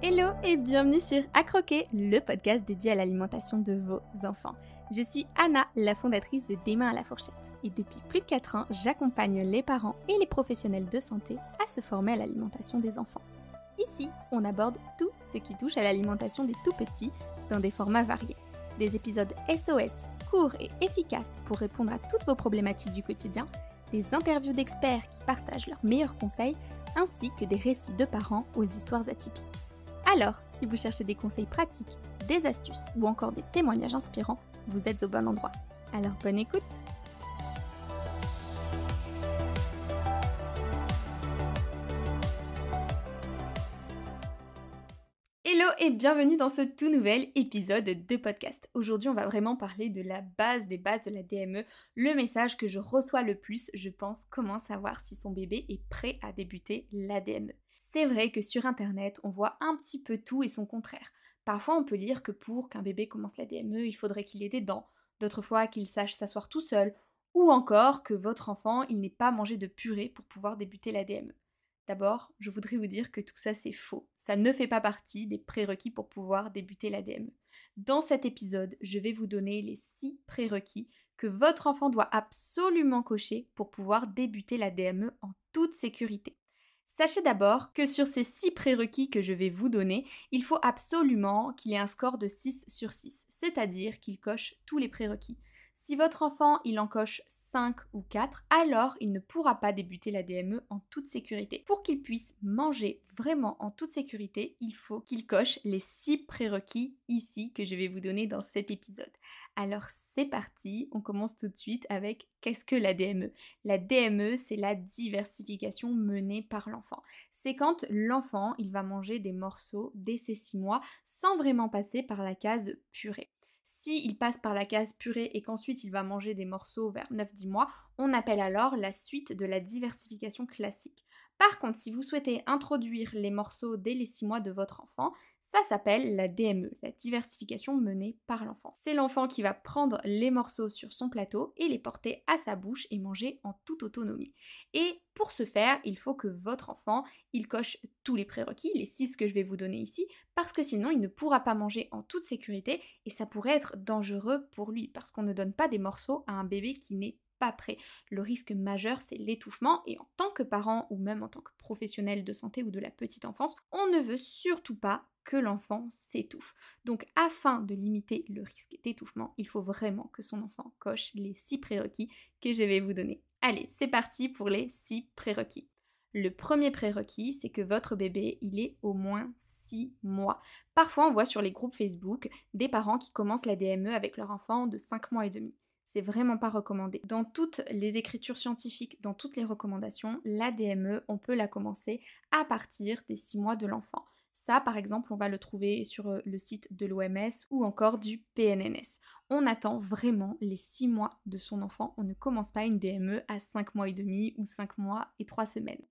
Hello et bienvenue sur À Croquer, le podcast dédié à l'alimentation de vos enfants. Je suis Anna, la fondatrice de Des mains à la fourchette. Et depuis plus de 4 ans, j'accompagne les parents et les professionnels de santé à se former à l'alimentation des enfants. Ici, on aborde tout ce qui touche à l'alimentation des tout-petits dans des formats variés. Des épisodes SOS, courts et efficaces pour répondre à toutes vos problématiques du quotidien, des interviews d'experts qui partagent leurs meilleurs conseils, ainsi que des récits de parents aux histoires atypiques. Alors, si vous cherchez des conseils pratiques, des astuces ou encore des témoignages inspirants, vous êtes au bon endroit. Alors bonne écoute! Hello et bienvenue dans ce tout nouvel épisode de podcast. Aujourd'hui, on va vraiment parler de la base des bases de la DME, le message que je reçois le plus, je pense, comment savoir si son bébé est prêt à débuter la DME. C'est vrai que sur internet, on voit un petit peu tout et son contraire. Parfois, on peut lire que pour qu'un bébé commence la DME, il faudrait qu'il ait des dents, d'autres fois qu'il sache s'asseoir tout seul, ou encore que votre enfant, il n'ait pas mangé de purée pour pouvoir débuter la DME. D'abord, je voudrais vous dire que tout ça c'est faux. Ça ne fait pas partie des prérequis pour pouvoir débuter la DME. Dans cet épisode, je vais vous donner les 6 prérequis que votre enfant doit absolument cocher pour pouvoir débuter la DME en toute sécurité. Sachez d'abord que sur ces 6 prérequis que je vais vous donner, il faut absolument qu'il ait un score de 6 sur 6, c'est-à-dire qu'il coche tous les prérequis. Si votre enfant il en coche 5 ou 4, alors il ne pourra pas débuter la DME en toute sécurité. Pour qu'il puisse manger vraiment en toute sécurité, il faut qu'il coche les 6 prérequis ici que je vais vous donner dans cet épisode. Alors c'est parti, on commence tout de suite avec qu'est-ce que la DME ? La DME, c'est la diversification menée par l'enfant. C'est quand l'enfant, il va manger des morceaux dès ses 6 mois sans vraiment passer par la case purée. S'il passe par la case purée et qu'ensuite il va manger des morceaux vers 9-10 mois, on appelle alors la suite de la diversification classique. Par contre, si vous souhaitez introduire les morceaux dès les 6 mois de votre enfant, ça s'appelle la DME, la diversification menée par l'enfant. C'est l'enfant qui va prendre les morceaux sur son plateau et les porter à sa bouche et manger en toute autonomie. Et pour ce faire, il faut que votre enfant, il coche tous les prérequis, les 6 que je vais vous donner ici, parce que sinon il ne pourra pas manger en toute sécurité et ça pourrait être dangereux pour lui, parce qu'on ne donne pas des morceaux à un bébé qui n'est pas prêt. Le risque majeur, c'est l'étouffement et en tant que parent ou même en tant que professionnel de santé ou de la petite enfance, on ne veut surtout pas que l'enfant s'étouffe. Donc afin de limiter le risque d'étouffement, il faut vraiment que son enfant coche les 6 prérequis que je vais vous donner. Allez, c'est parti pour les 6 prérequis. Le premier prérequis, c'est que votre bébé, il ait au moins 6 mois. Parfois, on voit sur les groupes Facebook des parents qui commencent la DME avec leur enfant de 5 mois et demi. C'est vraiment pas recommandé. Dans toutes les écritures scientifiques, dans toutes les recommandations, la DME, on peut la commencer à partir des 6 mois de l'enfant. Ça, par exemple, on va le trouver sur le site de l'OMS ou encore du PNNS. On attend vraiment les 6 mois de son enfant. On ne commence pas une DME à 5 mois et demi ou 5 mois et 3 semaines.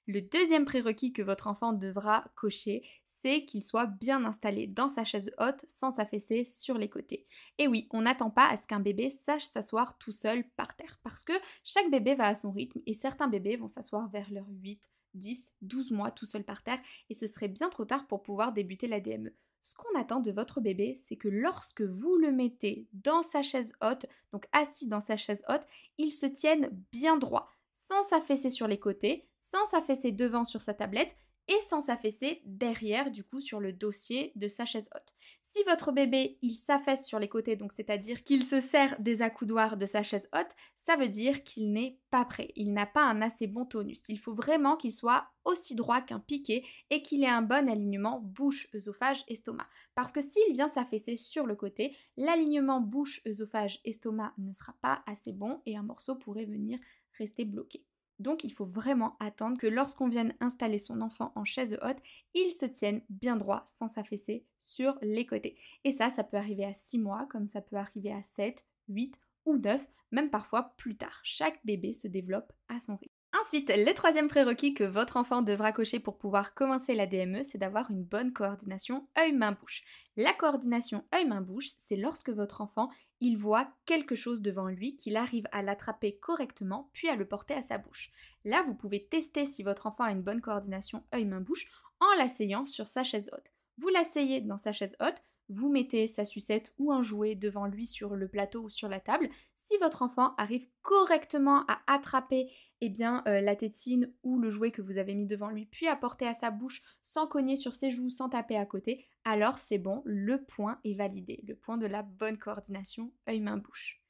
Le deuxième prérequis que votre enfant devra cocher, c'est qu'il soit bien installé dans sa chaise haute sans s'affaisser sur les côtés. Et oui, on n'attend pas à ce qu'un bébé sache s'asseoir tout seul par terre, parce que chaque bébé va à son rythme et certains bébés vont s'asseoir vers leurs 8, 10, 12 mois tout seul par terre et ce serait bien trop tard pour pouvoir débuter la DME. Ce qu'on attend de votre bébé, c'est que lorsque vous le mettez dans sa chaise haute, donc assis dans sa chaise haute, il se tienne bien droit, sans s'affaisser sur les côtés, sans s'affaisser devant sur sa tablette et sans s'affaisser derrière du coup sur le dossier de sa chaise haute. Si votre bébé il s'affaisse sur les côtés, donc c'est-à-dire qu'il se sert des accoudoirs de sa chaise haute, ça veut dire qu'il n'est pas prêt, il n'a pas un assez bon tonus. Il faut vraiment qu'il soit aussi droit qu'un piquet et qu'il ait un bon alignement bouche, œsophage, estomac. Parce que s'il vient s'affaisser sur le côté, l'alignement bouche, œsophage, estomac ne sera pas assez bon et un morceau pourrait venir rester bloqué. Donc il faut vraiment attendre que lorsqu'on vienne installer son enfant en chaise haute, il se tienne bien droit sans s'affaisser sur les côtés. Et ça peut arriver à 6 mois, comme ça peut arriver à 7, 8 ou 9, même parfois plus tard. Chaque bébé se développe à son rythme. Ensuite, le troisième prérequis que votre enfant devra cocher pour pouvoir commencer la DME, c'est d'avoir une bonne coordination œil-main-bouche. La coordination œil-main-bouche, c'est lorsque votre enfant il voit quelque chose devant lui, qu'il arrive à l'attraper correctement, puis à le porter à sa bouche. Là, vous pouvez tester si votre enfant a une bonne coordination œil-main-bouche en l'asseyant sur sa chaise haute. Vous l'asseyez dans sa chaise haute, vous mettez sa sucette ou un jouet devant lui sur le plateau ou sur la table. Si votre enfant arrive correctement à attraper la tétine ou le jouet que vous avez mis devant lui, puis à porter à sa bouche sans cogner sur ses joues, sans taper à côté, alors c'est bon, le point est validé, le point de la bonne coordination œil-main-bouche.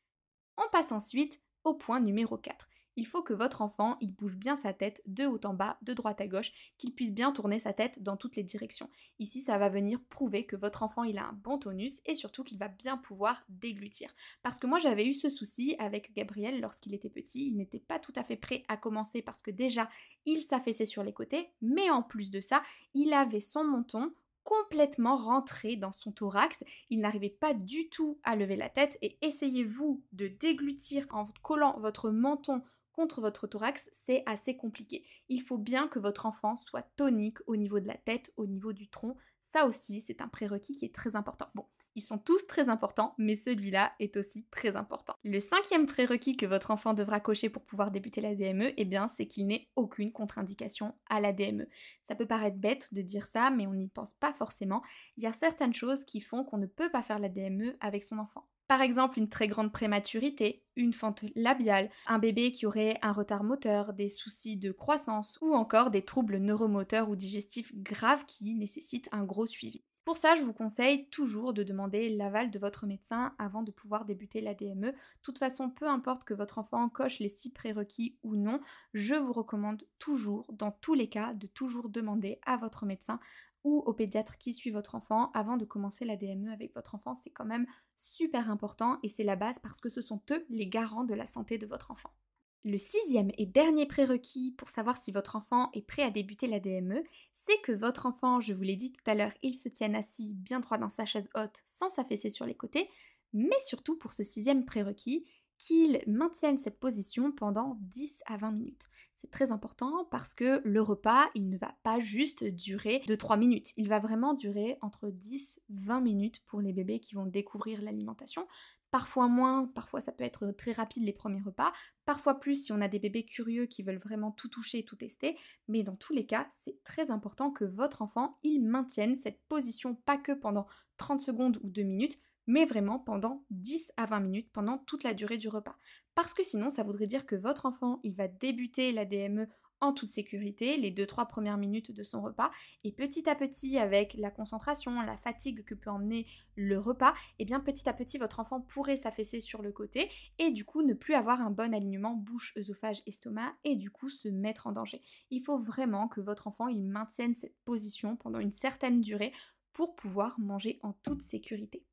On passe ensuite au point numéro 4. Il faut que votre enfant, il bouge bien sa tête de haut en bas, de droite à gauche, qu'il puisse bien tourner sa tête dans toutes les directions. Ici, ça va venir prouver que votre enfant, il a un bon tonus et surtout qu'il va bien pouvoir déglutir. Parce que moi, j'avais eu ce souci avec Gabriel lorsqu'il était petit. Il n'était pas tout à fait prêt à commencer parce que déjà, il s'affaissait sur les côtés, mais en plus de ça, il avait son menton complètement rentré dans son thorax. Il n'arrivait pas du tout à lever la tête et essayez-vous de déglutir en collant votre menton contre votre thorax, c'est assez compliqué. Il faut bien que votre enfant soit tonique au niveau de la tête, au niveau du tronc. Ça aussi, c'est un prérequis qui est très important. Bon, ils sont tous très importants, mais celui-là est aussi très important. Le 5e prérequis que votre enfant devra cocher pour pouvoir débuter la DME, c'est qu'il n'ait aucune contre-indication à la DME. Ça peut paraître bête de dire ça, mais on n'y pense pas forcément. Il y a certaines choses qui font qu'on ne peut pas faire la DME avec son enfant. Par exemple, une très grande prématurité, une fente labiale, un bébé qui aurait un retard moteur, des soucis de croissance ou encore des troubles neuromoteurs ou digestifs graves qui nécessitent un gros suivi. Pour ça, je vous conseille toujours de demander l'aval de votre médecin avant de pouvoir débuter la DME. De toute façon, peu importe que votre enfant coche les 6 prérequis ou non, je vous recommande toujours, dans tous les cas, de toujours demander à votre médecin ou au pédiatre qui suit votre enfant avant de commencer la DME avec votre enfant. C'est quand même super important et c'est la base parce que ce sont eux les garants de la santé de votre enfant. Le 6e et dernier prérequis pour savoir si votre enfant est prêt à débuter la DME, c'est que votre enfant, je vous l'ai dit tout à l'heure, il se tienne assis bien droit dans sa chaise haute sans s'affaisser sur les côtés, mais surtout pour ce 6e prérequis, qu'il maintienne cette position pendant 10 à 20 minutes. C'est très important parce que le repas, il ne va pas juste durer 2-3 minutes. Il va vraiment durer entre 10-20 minutes pour les bébés qui vont découvrir l'alimentation. Parfois moins, parfois ça peut être très rapide les premiers repas, parfois plus si on a des bébés curieux qui veulent vraiment tout toucher, tout tester, mais dans tous les cas, c'est très important que votre enfant, il maintienne cette position pas que pendant 30 secondes ou 2 minutes, mais vraiment pendant 10 à 20 minutes, pendant toute la durée du repas. Parce que sinon, ça voudrait dire que votre enfant, il va débuter la DME en toute sécurité, les 2-3 premières minutes de son repas, et petit à petit, avec la concentration, la fatigue que peut emmener le repas, petit à petit, votre enfant pourrait s'affaisser sur le côté, et du coup, ne plus avoir un bon alignement bouche, œsophage, estomac, et du coup, se mettre en danger. Il faut vraiment que votre enfant, il maintienne cette position pendant une certaine durée pour pouvoir manger en toute sécurité.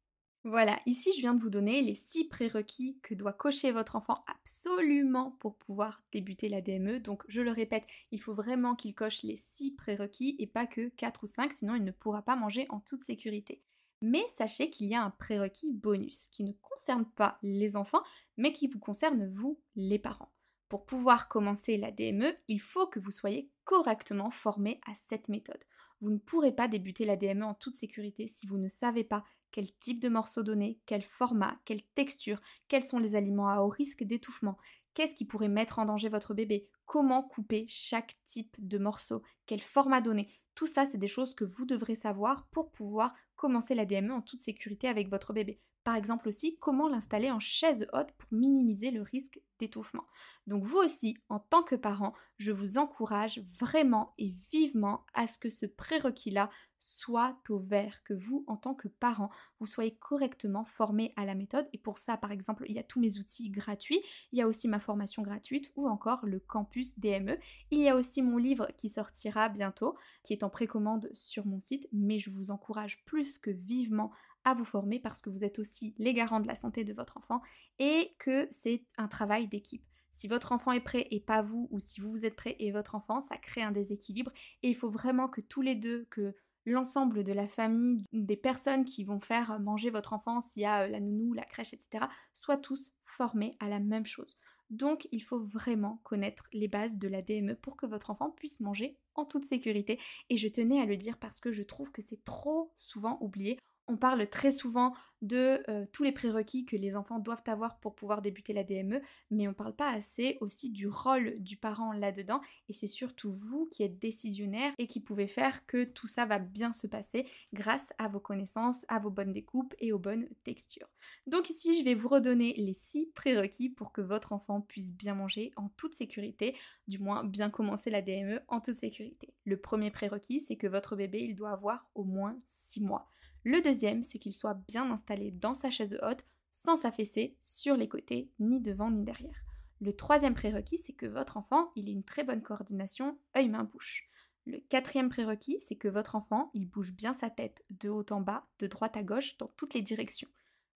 Voilà, ici je viens de vous donner les 6 prérequis que doit cocher votre enfant absolument pour pouvoir débuter la DME. Donc je le répète, il faut vraiment qu'il coche les 6 prérequis et pas que 4 ou 5, sinon il ne pourra pas manger en toute sécurité. Mais sachez qu'il y a un prérequis bonus qui ne concerne pas les enfants, mais qui vous concerne vous, les parents. Pour pouvoir commencer la DME, il faut que vous soyez correctement formé à cette méthode. Vous ne pourrez pas débuter la DME en toute sécurité si vous ne savez pas quel type de morceau donner, quel format, quelle texture, quels sont les aliments à haut risque d'étouffement, qu'est-ce qui pourrait mettre en danger votre bébé, comment couper chaque type de morceau, quel format donner. Tout ça, c'est des choses que vous devrez savoir pour pouvoir commencer la DME en toute sécurité avec votre bébé. Par exemple aussi, comment l'installer en chaise haute pour minimiser le risque d'étouffement. Donc vous aussi, en tant que parent, je vous encourage vraiment et vivement à ce que ce prérequis-là soit au vert, que vous, en tant que parent, vous soyez correctement formé à la méthode. Et pour ça, par exemple, il y a tous mes outils gratuits, il y a aussi ma formation gratuite ou encore le campus DME. Il y a aussi mon livre qui sortira bientôt, qui est en précommande sur mon site, mais je vous encourage plus que vivement à vous former parce que vous êtes aussi les garants de la santé de votre enfant et que c'est un travail d'équipe. Si votre enfant est prêt et pas vous, ou si vous êtes prêt et votre enfant, ça crée un déséquilibre et il faut vraiment que tous les deux, que l'ensemble de la famille, des personnes qui vont faire manger votre enfant, s'il y a la nounou, la crèche, etc., soient tous formés à la même chose. Donc, il faut vraiment connaître les bases de la DME pour que votre enfant puisse manger en toute sécurité. Et je tenais à le dire parce que je trouve que c'est trop souvent oublié. On parle très souvent de tous les prérequis que les enfants doivent avoir pour pouvoir débuter la DME, mais on ne parle pas assez aussi du rôle du parent là-dedans, et c'est surtout vous qui êtes décisionnaire et qui pouvez faire que tout ça va bien se passer grâce à vos connaissances, à vos bonnes découpes et aux bonnes textures. Donc ici, je vais vous redonner les 6 prérequis pour que votre enfant puisse bien manger en toute sécurité, du moins bien commencer la DME en toute sécurité. Le premier prérequis, c'est que votre bébé, il doit avoir au moins 6 mois. Le deuxième, c'est qu'il soit bien installé dans sa chaise haute, sans s'affaisser sur les côtés, ni devant ni derrière. Le troisième prérequis, c'est que votre enfant, il ait une très bonne coordination œil-main-bouche. Le quatrième prérequis, c'est que votre enfant, il bouge bien sa tête de haut en bas, de droite à gauche, dans toutes les directions.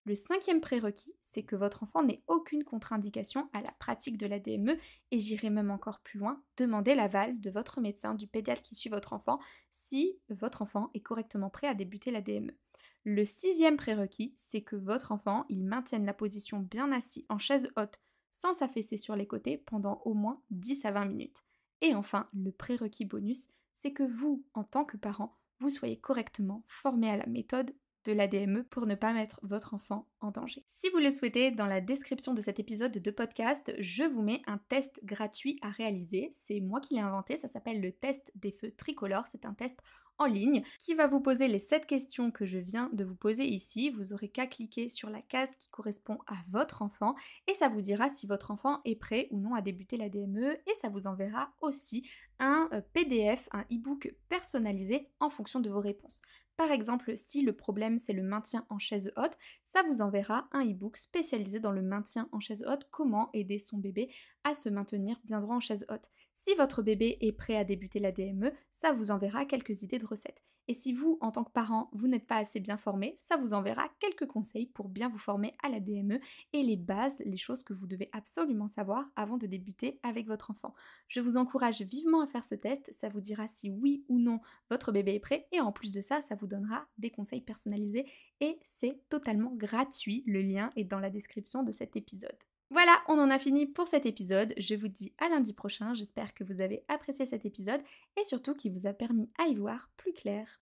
Le cinquième prérequis, c'est que votre enfant n'ait aucune contre-indication à la pratique de la DME, et j'irai même encore plus loin, demandez l'aval de votre médecin, du pédiatre qui suit votre enfant, si votre enfant est correctement prêt à débuter la DME. Le sixième prérequis, c'est que votre enfant, il maintienne la position bien assis en chaise haute, sans s'affaisser sur les côtés pendant au moins 10 à 20 minutes. Et enfin, le prérequis bonus, c'est que vous, en tant que parent, vous soyez correctement formé à la méthode de la DME pour ne pas mettre votre enfant en danger. Si vous le souhaitez, dans la description de cet épisode de podcast, je vous mets un test gratuit à réaliser. C'est moi qui l'ai inventé, ça s'appelle le test des feux tricolores. C'est un test en ligne qui va vous poser les 7 questions que je viens de vous poser ici. Vous aurez qu'à cliquer sur la case qui correspond à votre enfant et ça vous dira si votre enfant est prêt ou non à débuter la DME, et ça vous enverra aussi un PDF, un e-book personnalisé en fonction de vos réponses. Par exemple, si le problème c'est le maintien en chaise haute, ça vous enverra un e-book spécialisé dans le maintien en chaise haute, comment aider son bébé à se maintenir bien droit en chaise haute. Si votre bébé est prêt à débuter la DME, ça vous enverra quelques idées de recettes. Et si vous, en tant que parent, vous n'êtes pas assez bien formé, ça vous enverra quelques conseils pour bien vous former à la DME et les bases, les choses que vous devez absolument savoir avant de débuter avec votre enfant. Je vous encourage vivement à faire ce test, ça vous dira si oui ou non votre bébé est prêt, et en plus de ça, ça vous donnera des conseils personnalisés et c'est totalement gratuit. Le lien est dans la description de cet épisode. Voilà, on en a fini pour cet épisode. Je vous dis à lundi prochain. J'espère que vous avez apprécié cet épisode et surtout qu'il vous a permis à y voir plus clair.